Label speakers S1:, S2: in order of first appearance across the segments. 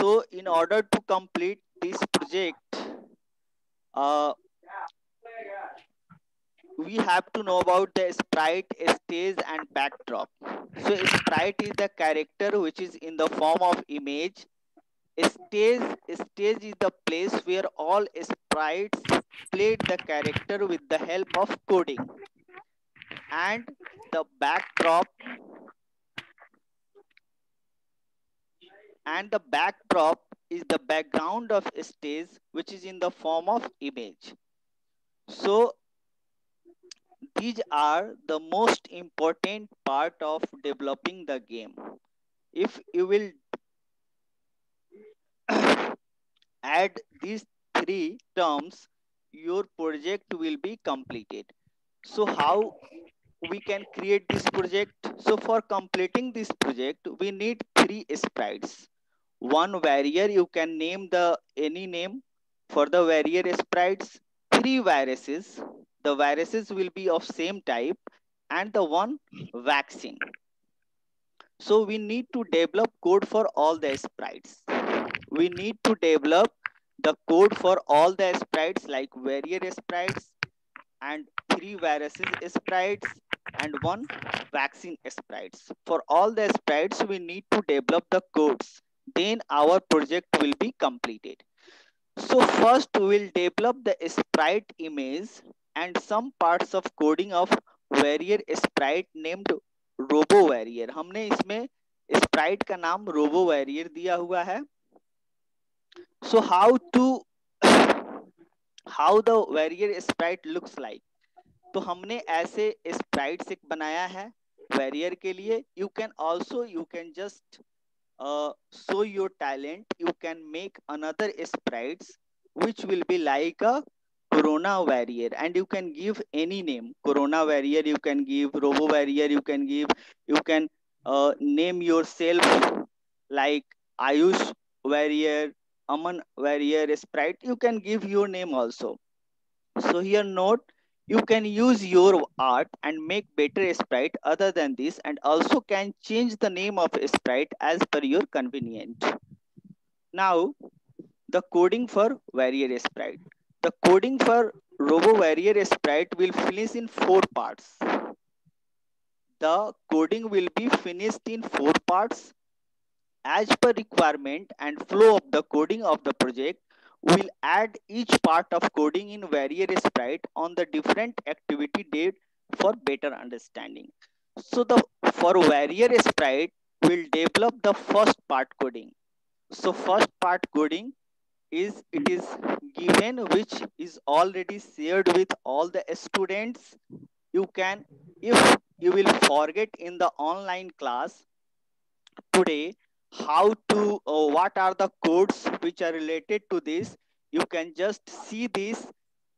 S1: So in order to complete this project, uh, we have to know about the sprite, stage, and backdrop. So sprite is the character which is in the form of image. Stage is the place where all sprites played the character with the help of coding. And the backdrop is the background of stage which is in the form of image. So these are the most important part of developing the game. If you will add these three terms, your project will be completed. So how we can create this project? So for completing this project, we need three sprites. One warrior, you can name the any name for the warrior sprites. Three viruses, the viruses will be of same type, and the one vaccine. So we need to develop code for all the sprites. We need to develop the code for all the sprites like warrior sprites and three viruses sprites and one vaccine sprites. For all the sprites, we need to develop the codes. Then our project will be completed. So first we will develop the sprite image and some parts of coding of warrior sprite named robo warrior. हमने इसमें sprite का नाम robo warrior दिया हुआ है. So how the warrior sprite looks like. तो हमने ऐसे sprites एक बनाया है warrior के लिए. You can just show your talent. You can make another sprites which will be like a corona warrior, and you can give any name. Corona warrior you can give, robo warrior you can give, you can name yourself like Ayush warrior, Aman warrior sprite. You can give your name also. So here note, you can use your art and make better sprite other than this, and also can change the name of a sprite as per your convenience. Now the coding for warrior sprite. The coding for robo warrior sprite will finish in 4 parts. The coding will be finished in 4 parts. As per requirement and flow of the coding of the project, we'll add each part of coding in warrior sprite on the different activity date for better understanding. So the for warrior sprite, we'll develop the first part coding. So first part coding is it is given which is already shared with all the students. You can, if you will forget in the online class today how to what are the codes which are related to this, you can just see this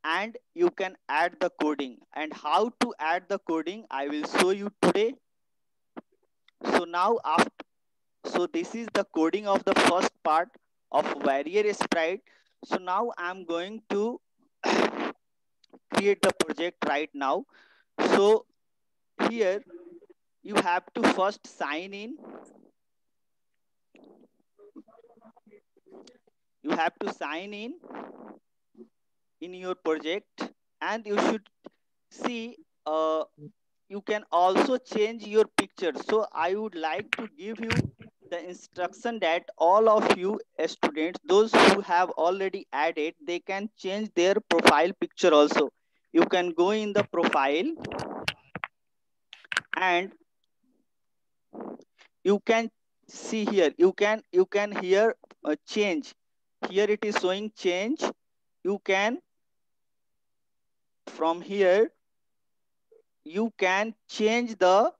S1: and you can add the coding. And how to add the coding I will show you today. So now after, so this is the coding of the first part of warrior sprite. So now I'm going to create the project right now. So here you have to first sign in. You have to sign in your project, and you should see you can also change your picture. So I would like to give you the instruction that all of you students, those who have already added, they can change their profile picture also. You can go in the profile and you can see here, you can here change. Here it is showing change. You can, from here you can change the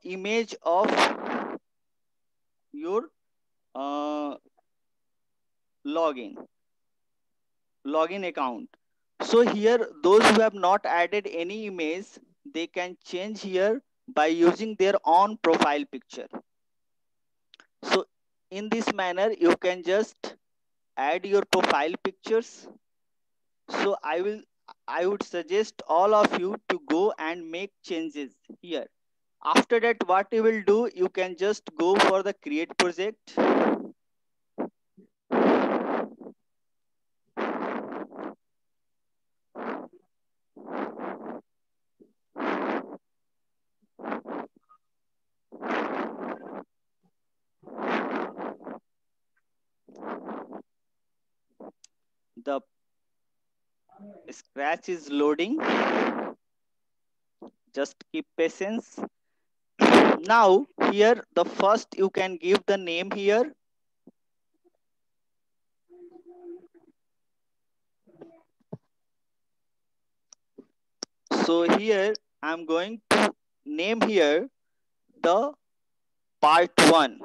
S1: image of your uh, login account. So here those who have not added any image, they can change here by using their own profile picture. So in this manner you can just add your profile pictures. So I would suggest all of you to go and make changes here. After that, what you will do, you can just go for the create project. The Scratch is loading. Just keep patience. Now here the first you can give the name here. So here I'm going to name here the part 1.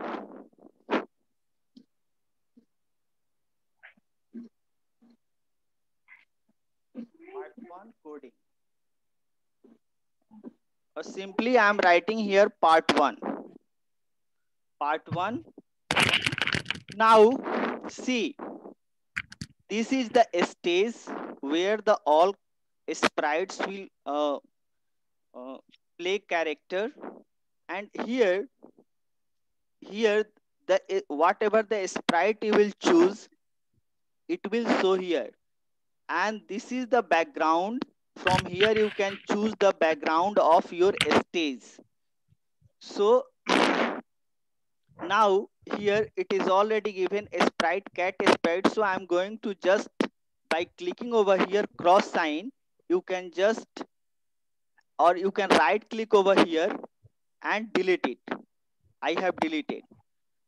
S1: Part 1 coding. Or simply I'm writing here part 1. Part 1. Now see, this is the stage where the all sprites will uh, play character, and here the whatever the sprite you will choose, it will show here. And this is the background. From here you can choose the background of your stage. So now here it is already given a sprite, cat sprite. So I'm going to just, by clicking over here cross sign, you can just, or you can right click over here and delete it. I have deleted.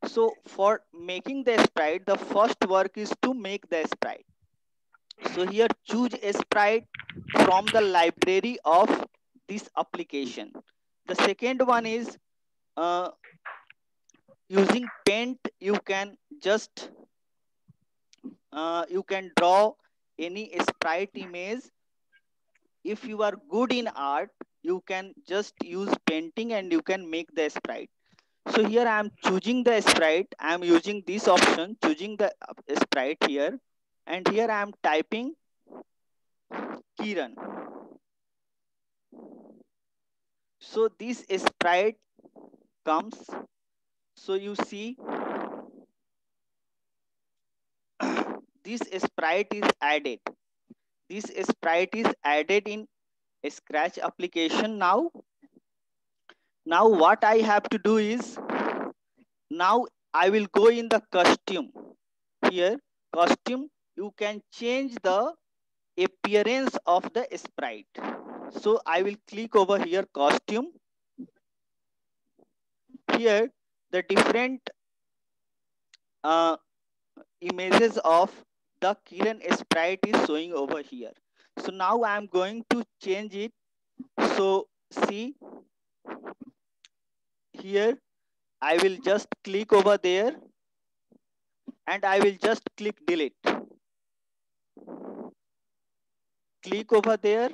S1: So for making the sprite, the first work is to make the sprite. So here choose a sprite from the library of this application. The second one is using paint. You can just you can draw any sprite image. If you are good in art, you can just use painting and you can make the sprite. So here I am choosing the sprite. I am using this option, choosing the sprite here, and here I am typing Kiran. So this sprite comes. So you see this sprite is added. This sprite is added in a Scratch application. Now what I have to do is, now I will go in the costume. Here costume, you can change the appearance of the sprite. So I will click over here costume. Here the different uh, images of the Kiran sprite is showing over here. So now I am going to change it. So see here, I will just click over there and I will just click delete. Click over there,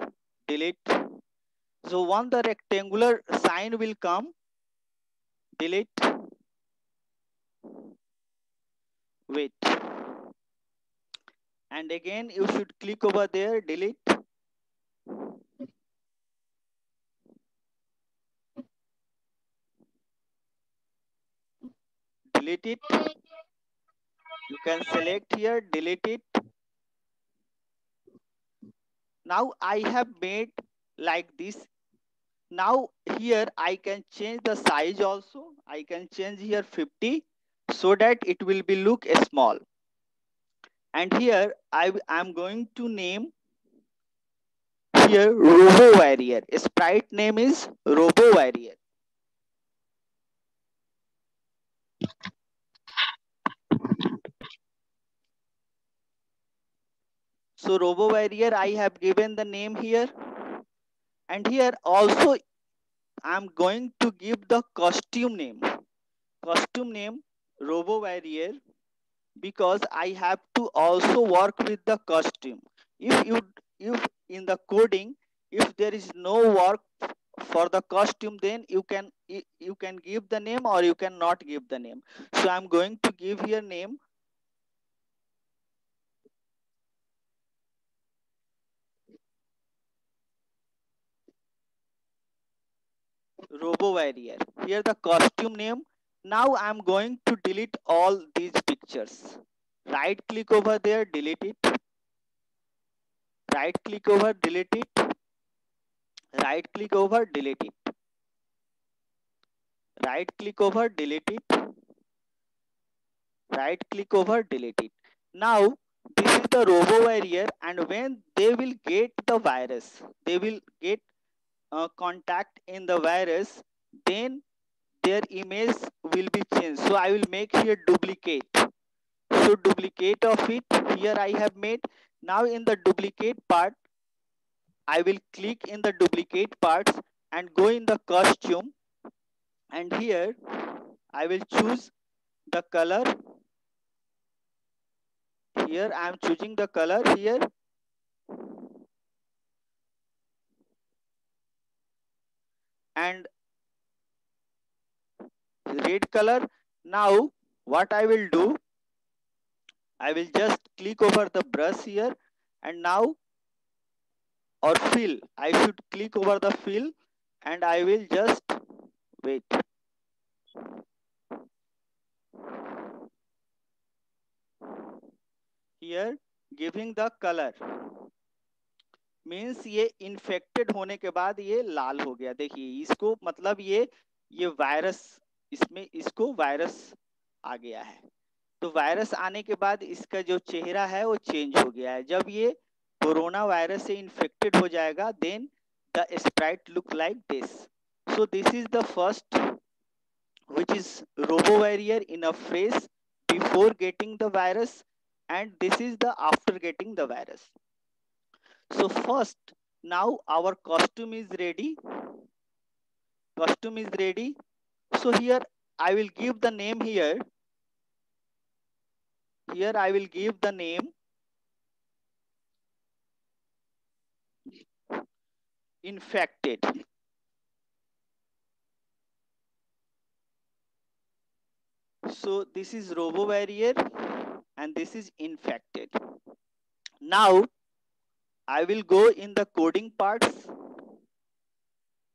S1: delete. So once the rectangular sign will come, delete. Wait. And again you should click over there, delete. Delete it. You can select here, delete it. Now I have made like this. Now here I can change the size also. I can change here 50 so that it will be look small. And here I am going to name here Robo Warrior. Sprite name is Robo Warrior. So Robo Warrior, I have given the name here. And here also I'm going to give the costume name. Costume name Robo Warrior, because I have to also work with the costume. If in the coding, if there is no work for the costume, then you can give the name or you cannot give the name. So I'm going to give here name Robo Warrior. Here the costume name. Now I'm going to delete all these pictures. Right click over there, delete it. Right click over, delete it. Right click over, delete it. Right click over, delete it. Right click over, delete it. Now this is the robo warrior, and when they will get the virus, they will get contact in the virus, then their image will be changed. So I will make here duplicate. So duplicate of it here I have made. Now in the duplicate part, I will click in the duplicate parts and go in the costume, and here I will choose the color. Here I am choosing the color here, and red color. Now what I will do, I will just click over the brush here, and now, or fill, I should click over the fill, and I will just wait here, giving the color means ये infected होने के बाद ये लाल हो गया। देखिए इसको मतलब ये वायरस, इसमें इसको वायरस आ गया है। तो वायरस आने के बाद इसका जो चेहरा है वो चेंज हो गया है। जब ये कोरोना वायरस से इन्फेक्टेड हो जाएगा, then the sprite look like this. So this is the first which is robo warrior in a phrase before getting the virus, and this is the after getting the virus. So first, now our costume is ready. Costume is ready. So here I will give the name here. Here I will give the name infected. So this is robo warrior and this is infected. Now I will go in the coding parts.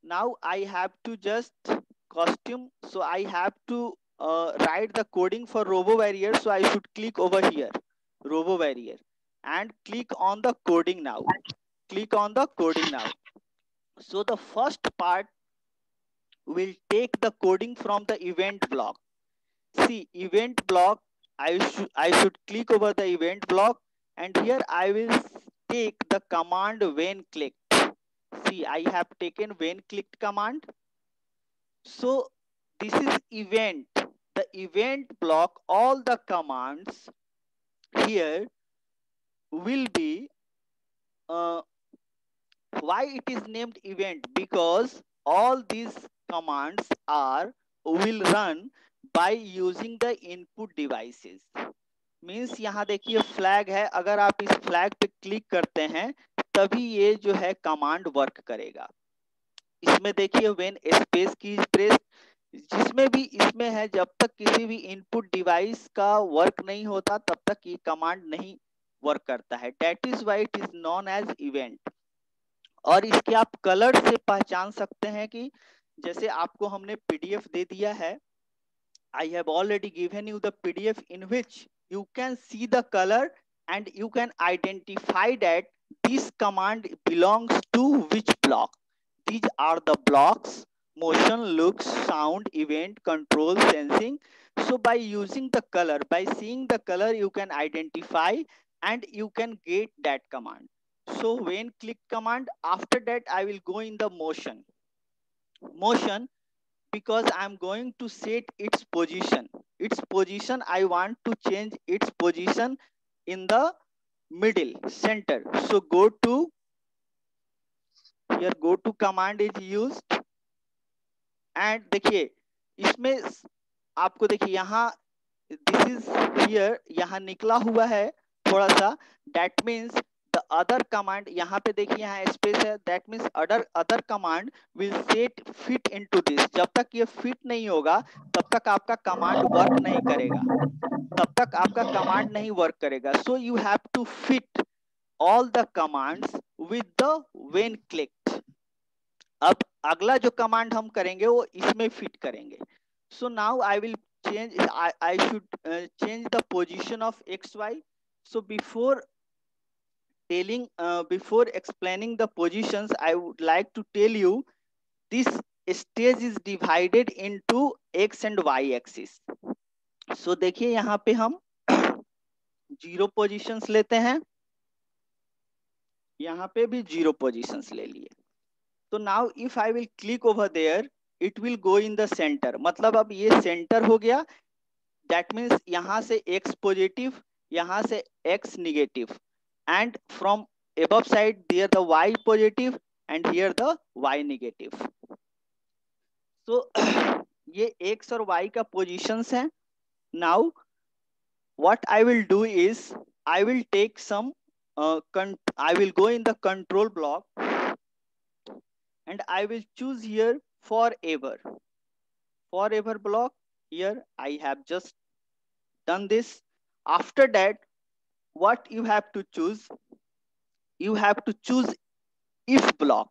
S1: Now I have to just costume. So I have to write the coding for robo warrior. So I should click over here, robo warrior, and click on the coding now. Click on the coding now. So the first part will take the coding from the event block. See, event block, I should click over the event block, and here I will take the command when clicked. See, I have taken when clicked command. So this is event. The event block, all the commands here will be, why it is named event? Because all these commands are will run by using the input devices. Means यहाँ देखिए flag है, अगर आप इस flag पे click करते हैं तभी ये जो है कमांड वर्क करेगा। इसमें देखिए व्हेन स्पेस की प्रेस, जिसमें भी इसमें है, जब तक किसी भी इनपुट डिवाइस का वर्क नहीं होता तब तक ये कमांड नहीं वर्क करता है। That is why it is known as event. और इसके आप कलर से पहचान सकते हैं कि जैसे आपको हमने पीडीएफ दे दिया है, I have already given you the PDF in which you can see the color and you can identify that this command belongs to which block. These are the blocks: motion, looks, sound, event, control, sensing. So by using the color, by seeing the color, you can identify and you can get that command. So when click command, after that I will go in the motion. Motion, because I'm going to set its position. Its position, I want to change its position in the middle, center. So go to, here go to command is used, and देखिए इसमें आपको देखिए यहाँ this is here, यहाँ निकला हुआ है थोड़ा सा, that means the other command, यहाँ पे देखिए यहाँ स्पेस है, that means other command will set fit into this. जब तक ये फिट नहीं होगा तब तक आपका कमांड वर्क नहीं करेगा, तब तक आपका कमांड नहीं वर्क करेगा. So you have to fit all the commands with the when clicked. अब अगला जो कमांड हम करेंगे वो इसमें फिट करेंगे. So now I will change, I should change the position of XY. So before explaining the positions, I would like to tell you this stage is divided into X and Y axis. So देखिए यहाँ पे हम 0 positions लेते हैं, यहाँ पे भी 0 positions ले लिए। तो now if I will click over there, it will go in the centre, मतलब अब ये सेंटर हो गया। दैट मीन्स यहाँ से x पॉजिटिव, यहाँ से x negative, and from above side there the y positive and here the y negative. So ये x और y का पोजीशंस है। Now what I will do is I will take some I will go in the control block and I will choose here forever block. Here I have just done this. After that, what you have to choose, you have to choose if block.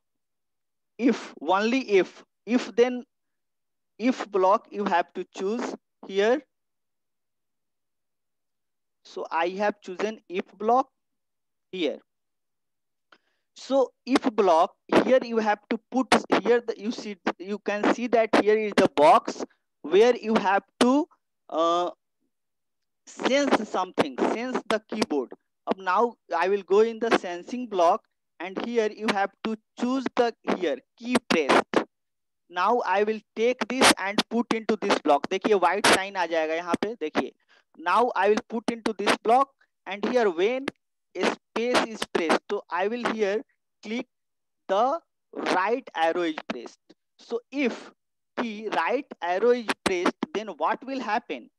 S1: If, only if then if block you have to choose here. So I have chosen if block here. So if block, here you have to put here you can see that here is the box where you have to sense something, sense the keyboard. Now I will go in the sensing block and here you have to choose the here key pressed. Now I will take this and put into this block. देखिए white sign आ जाएगा यहाँ पे, देखिए. Now I will put into this block and here when space is pressed, so I will here click the right arrow is pressed. So if the right arrow is pressed, then what will happen?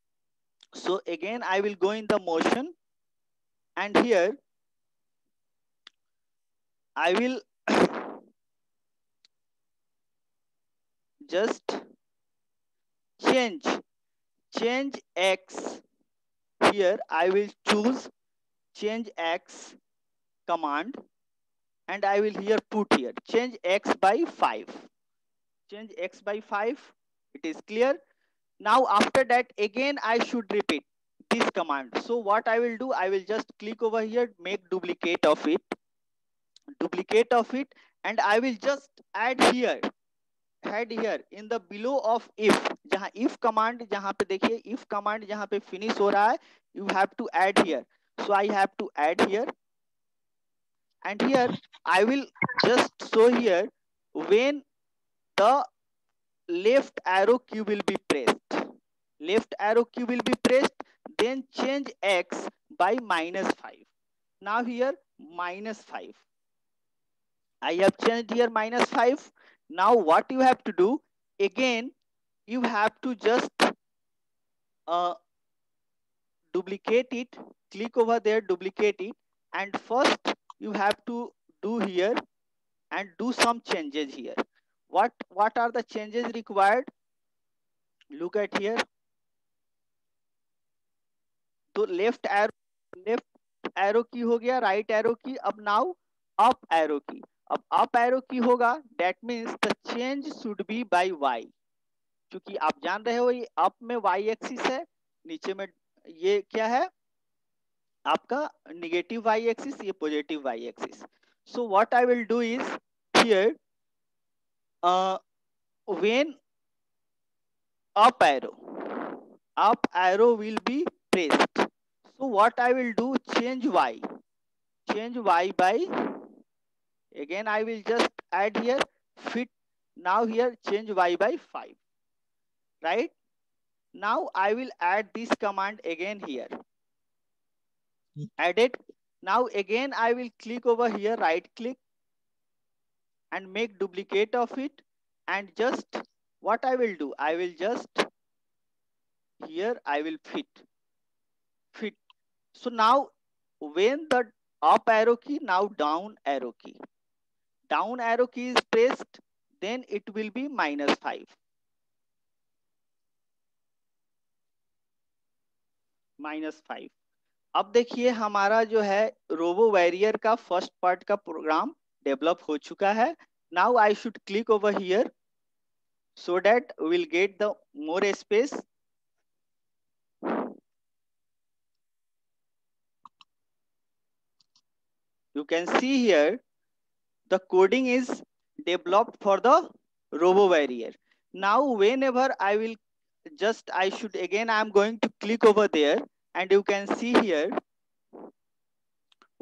S1: So again I will go in the motion and here I will just change X. Here I will choose change X command and I will here put here change X by 5. Change X by 5. It is clear. Now after that again I should repeat this command. So what I will do, I will just click over here, make duplicate of it, and I will just add here in the below of if, जहां if command जहां पे देखिए if command जहां पे finish हो रहा है, you have to add here. So I have to add here and here I will just show here when the left arrow key will be pressed. Left arrow key will be pressed, then change X by -5. Now here -5. I have changed here -5. Now what you have to do, again you have to just duplicate it, click over there, duplicate it, and first you have to do here and do some changes here. What are the changes required? Look at here. तो left arrow की हो गया, right arrow की, अब now up arrow की. अब up arrow की होगा, that means the change should be by y, क्योंकि आप जान रहे हो ये अप में वाई एक्सिस है, नीचे में ये क्या है आपका निगेटिव वाई एक्सिस, ये positive y axis. So what I will do is here when up arrow will be pressed, so what I will do, change y by, again I will just add here fit. Now here change y by 5, right? Now I will add this command again here, add it. Now again I will click over here, right click and make duplicate of it, and just what I will do, I will just here I will fit. So now when the up arrow key, now down arrow key is pressed, then it will be -5. -5. अब देखिए हमारा जो है robo barrier का first part का programme develop हो चुका है. Now I should click over here so that we will get the more space. You can see here the coding is developed for the robo warrior. Now whenever I will just I am going to click over there and you can see here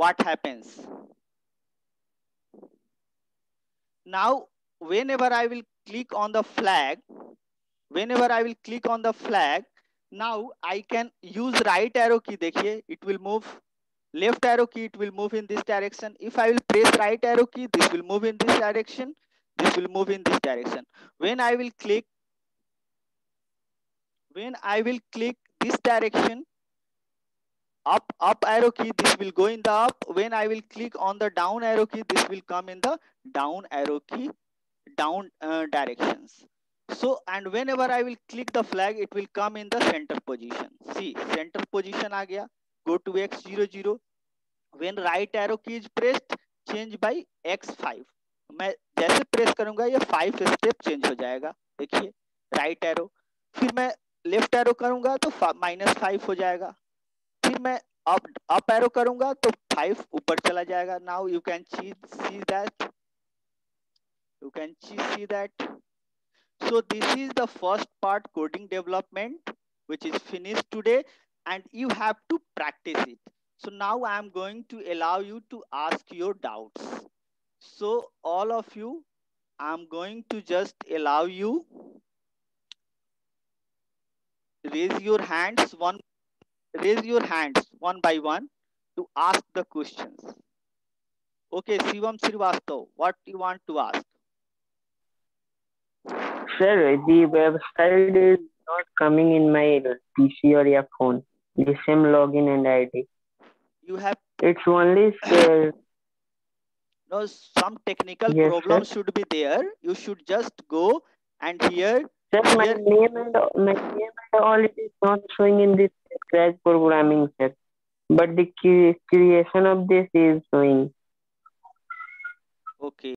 S1: what happens? Now, whenever I will click on the flag, now I can use right arrow key. देखिए, it will move. Left arrow key, it will move in this direction. If I will press right arrow key, this will move in this direction. This will move in this direction. When I will click this direction, up arrow key, this will go in the up. When I will click on the down arrow key, this will come in the down arrow key, down directions. So, and whenever I will click the flag, it will come in the center position. See, center position आ गया. Go to x00. When right arrow key is pressed, change by x5. मैं जैसे press करूंगा ये 5 step change हो जाएगा. देखिए, right arrow. फिर मैं लेफ्ट एरो करूंगा तो -5 हो जाएगा. फिर मैं अप एरो करूंगा तो 5 ऊपर चला जाएगा. Now you can see that. So this is the first part, coding development, which is finished today, and you have to practice it. So now I am going to allow you to ask your doubts. So all of you, I am going to just allow you raise your hands one by one to ask the questions. Okay, Shivam Srivastava, what you want to ask?
S2: Sir, the website is not coming in my PC or your phone. The same login and ID.
S1: You have
S2: It's only
S1: no, some technical
S2: yes,
S1: problem
S2: sir.
S1: should be there. You should just go and here.
S2: Sir, my name and all it is not showing in this Scratch programming, sir. But the creation of this is showing.
S1: Okay.